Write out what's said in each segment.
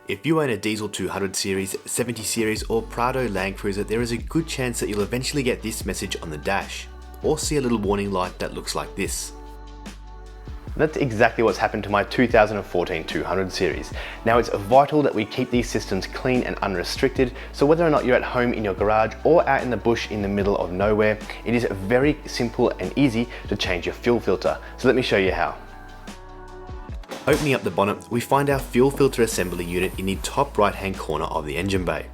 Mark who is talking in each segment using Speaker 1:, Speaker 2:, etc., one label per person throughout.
Speaker 1: If you own a diesel 200 series, 70 series or Prado Landcruiser, there is a good chance that you'll eventually get this message on the dash, or see a little warning light that looks like this.
Speaker 2: That's exactly what's happened to my 2014 200 series. Now it's vital that we keep these systems clean and unrestricted, so whether or not you're at home in your garage or out in the bush in the middle of nowhere, it is very simple and easy to change your fuel filter. So let me show you how.
Speaker 1: Opening up the bonnet, we find our fuel filter assembly unit in the top right hand corner of the engine bay.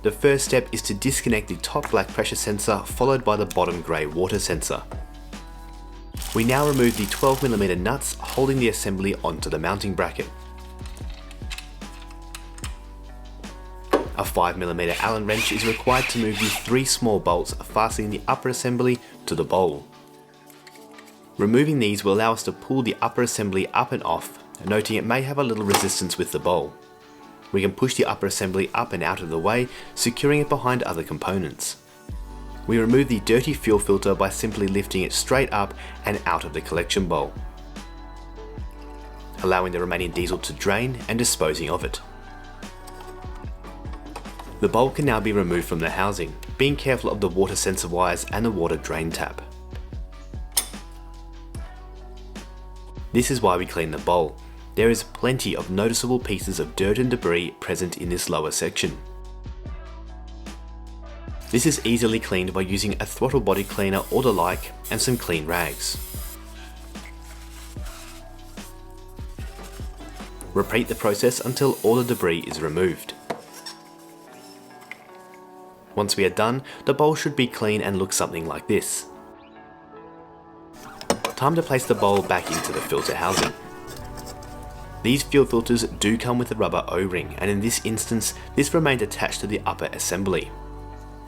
Speaker 1: The first step is to disconnect the top black pressure sensor, followed by the bottom grey water sensor. We now remove the 12mm nuts holding the assembly onto the mounting bracket. A 5mm Allen wrench is required to move the 3 small bolts fastening the upper assembly to the bowl. Removing these will allow us to pull the upper assembly up and off, noting it may have a little resistance with the bowl. We can push the upper assembly up and out of the way, securing it behind other components. We remove the dirty fuel filter by simply lifting it straight up and out of the collection bowl, allowing the remaining diesel to drain and disposing of it. The bowl can now be removed from the housing, being careful of the water sensor wires and the water drain tap. This is why we clean the bowl. There is plenty of noticeable pieces of dirt and debris present in this lower section. This is easily cleaned by using a throttle body cleaner or the like, and some clean rags. Repeat the process until all the debris is removed. Once we are done, the bowl should be clean and look something like this. Time to place the bowl back into the filter housing. These fuel filters do come with a rubber O-ring, and in this instance, this remained attached to the upper assembly.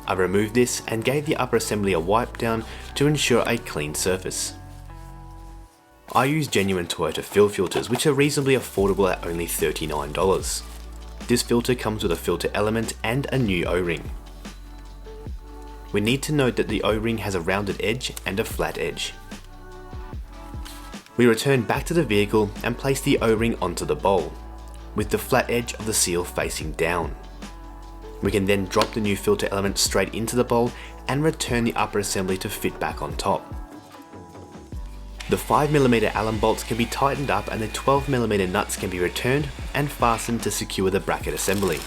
Speaker 1: I removed this and gave the upper assembly a wipe down to ensure a clean surface. I use genuine Toyota fuel filters, which are reasonably affordable at only $39. This filter comes with a filter element and a new O-ring. We need to note that the O-ring has a rounded edge and a flat edge. We return back to the vehicle and place the O-ring onto the bowl, with the flat edge of the seal facing down. We can then drop the new filter element straight into the bowl and return the upper assembly to fit back on top. The 5mm Allen bolts can be tightened up and the 12mm nuts can be returned and fastened to secure the bracket assembly.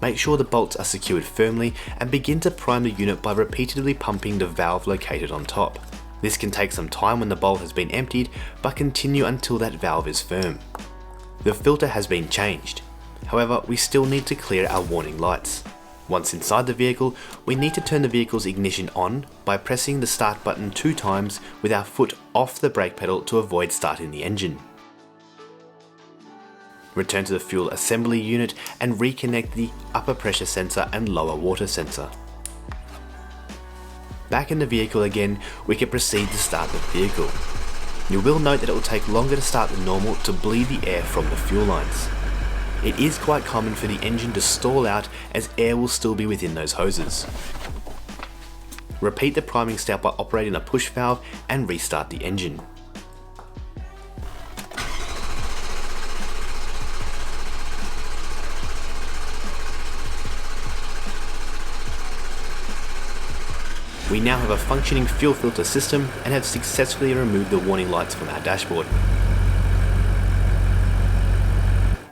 Speaker 1: Make sure the bolts are secured firmly and begin to prime the unit by repeatedly pumping the valve located on top. This can take some time when the bowl has been emptied, but continue until that valve is firm. The filter has been changed. However, we still need to clear our warning lights. Once inside the vehicle, we need to turn the vehicle's ignition on by pressing the start button 2 times with our foot off the brake pedal to avoid starting the engine. Return to the fuel assembly unit and reconnect the upper pressure sensor and lower water sensor. Back in the vehicle again, we can proceed to start the vehicle. You will note that it will take longer to start than normal to bleed the air from the fuel lines. It is quite common for the engine to stall out as air will still be within those hoses. Repeat the priming step by operating a push valve and restart the engine. We now have a functioning fuel filter system and have successfully removed the warning lights from our dashboard.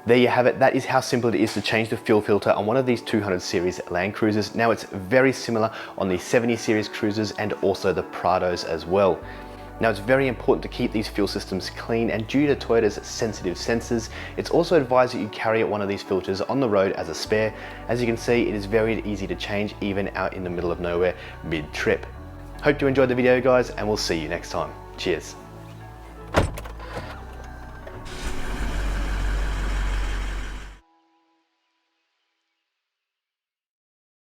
Speaker 2: There you have it. That is how simple it is to change the fuel filter on one of these 200 series Landcruisers. Now it's very similar on the 70 series cruisers and also the Prados as well. Now it's very important to keep these fuel systems clean, and due to Toyota's sensitive sensors, it's also advised that you carry one of these filters on the road as a spare. As you can see, it is very easy to change even out in the middle of nowhere mid-trip. Hope you enjoyed the video guys, and we'll see you next time. Cheers.